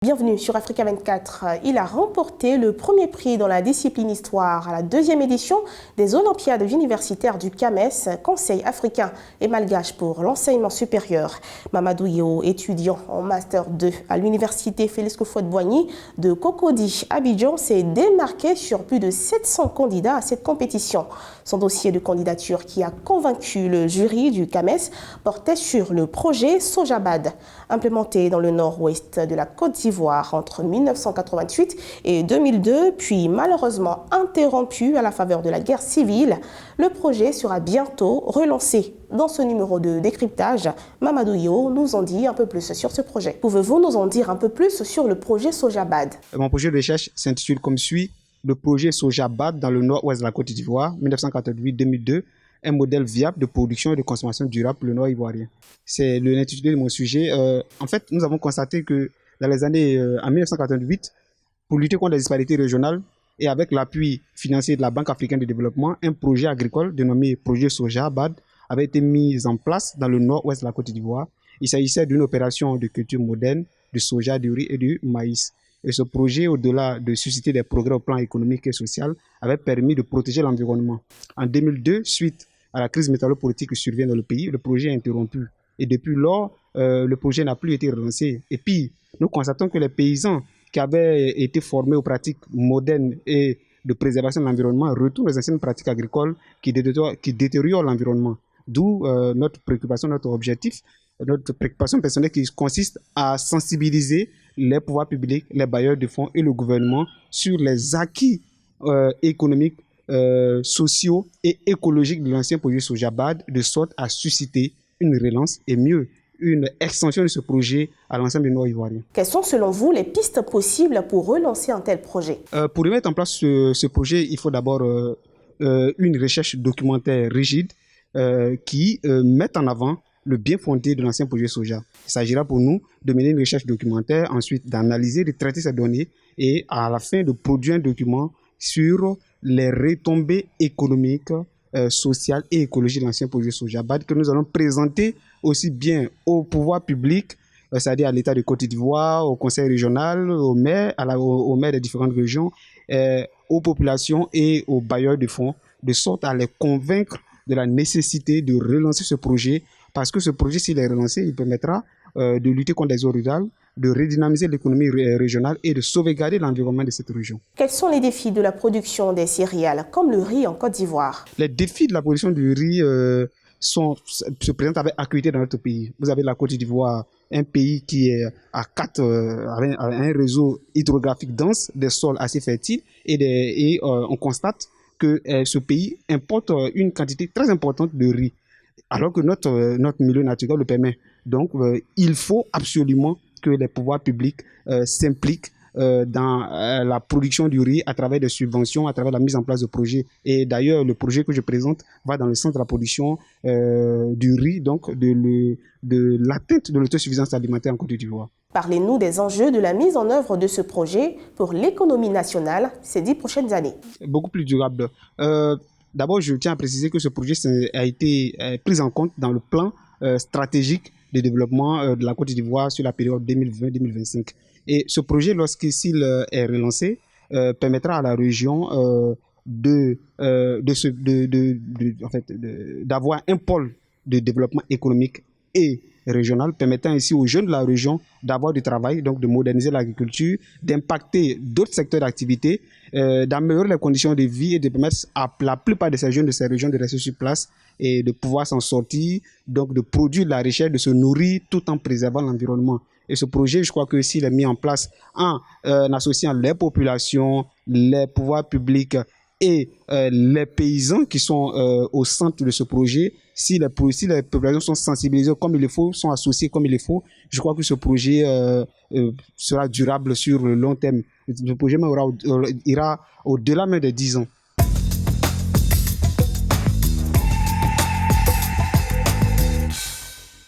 Bienvenue sur Africa 24. Il a remporté le premier prix dans la discipline Histoire à la deuxième édition des Olympiades universitaires du CAMES, Conseil africain et malgache pour l'enseignement supérieur. Mamadou Yeo, étudiant en Master 2 à l'université Félix Houphouët-Boigny de Cocody, Abidjan, s'est démarqué sur plus de 700 candidats à cette compétition. Son dossier de candidature qui a convaincu le jury du CAMES portait sur le projet Sojabad, implémenté dans le nord-ouest de la Côte d'Ivoire entre 1988 et 2002, puis malheureusement interrompu à la faveur de la guerre civile. Le projet sera bientôt relancé. Dans ce numéro de décryptage, Mamadou Yeo nous en dit un peu plus sur ce projet. Pouvez-vous nous en dire un peu plus sur le projet Sojabad? Mon projet de recherche s'intitule comme suit: le projet Sojabad dans le nord-ouest de la Côte d'Ivoire, 1988-2002, un modèle viable de production et de consommation durable pour le nord ivoirien. C'est l'intitulé de mon sujet. En fait, nous avons constaté que dans les années en 1988, pour lutter contre les disparités régionales et avec l'appui financier de la Banque africaine de développement, un projet agricole dénommé projet Sojabad avait été mis en place dans le nord-ouest de la Côte d'Ivoire. Il s'agissait d'une opération de culture moderne de soja, du riz et du maïs. Et ce projet, au-delà de susciter des progrès au plan économique et social, avait permis de protéger l'environnement. En 2002, suite à la crise métallopolitique qui survient dans le pays, le projet est interrompu. Et depuis lors, le projet n'a plus été relancé. Et puis, nous constatons que les paysans qui avaient été formés aux pratiques modernes et de préservation de l'environnement retournent aux anciennes pratiques agricoles qui détériorent l'environnement. D'où notre préoccupation, notre objectif, notre préoccupation personnelle qui consiste à sensibiliser les pouvoirs publics, les bailleurs de fonds et le gouvernement sur les acquis économiques, sociaux et écologiques de l'ancien projet Sojabad, de sorte à susciter une relance et mieux, une extension de ce projet à l'ensemble du nord ivoirien. Quelles sont selon vous les pistes possibles pour relancer un tel projet? Pour remettre en place ce projet, il faut d'abord une recherche documentaire rigide qui mette en avant le bien fondé de l'ancien projet Soja. Il s'agira pour nous de mener une recherche documentaire, ensuite d'analyser, de traiter ces données et à la fin de produire un document sur les retombées économiques, sociales et écologiques de l'ancien projet Sojabad que nous allons présenter aussi bien au pouvoir public, c'est-à-dire à l'État de Côte d'Ivoire, au conseil régional, aux maires des différentes régions, aux populations et aux bailleurs de fonds, de sorte à les convaincre de la nécessité de relancer ce projet, parce que ce projet, s'il est relancé, il permettra de lutter contre les zones rurales, de redynamiser l'économie régionale et de sauvegarder l'environnement de cette région. Quels sont les défis de la production des céréales, comme le riz en Côte d'Ivoire? Les défis de la production du riz se présentent avec acuité dans notre pays. Vous avez la Côte d'Ivoire, un pays qui est à un réseau hydrographique dense, des sols assez fertiles, et on constate que ce pays importe une quantité très importante de riz, alors que notre milieu naturel le permet. Donc, il faut absolument que les pouvoirs publics s'impliquent dans la production du riz à travers des subventions, à travers la mise en place de projets. Et d'ailleurs, le projet que je présente va dans le sens de la production du riz, donc de l'atteinte de l'autosuffisance alimentaire en Côte d'Ivoire. Parlez-nous des enjeux de la mise en œuvre de ce projet pour l'économie nationale ces 10 prochaines années. Beaucoup plus durable. D'abord, je tiens à préciser que ce projet a été pris en compte dans le plan stratégique de développement de la Côte d'Ivoire sur la période 2020-2025. Et ce projet, lorsqu'il est relancé, permettra à la région d'avoir un pôle de développement économique et régional, permettant ainsi aux jeunes de la région d'avoir du travail, donc de moderniser l'agriculture, d'impacter d'autres secteurs d'activité, d'améliorer les conditions de vie et de permettre à la plupart de ces jeunes de ces régions de rester sur place et de pouvoir s'en sortir, donc de produire de la richesse, de se nourrir tout en préservant l'environnement. Et ce projet, je crois que s'il est mis en place en associant les populations, les pouvoirs publics et les paysans qui sont au centre de ce projet, si les populations sont sensibilisées comme il le faut, sont associées comme il le faut, je crois que ce projet sera durable sur le long terme. Le projet ira au-delà même de 10 ans.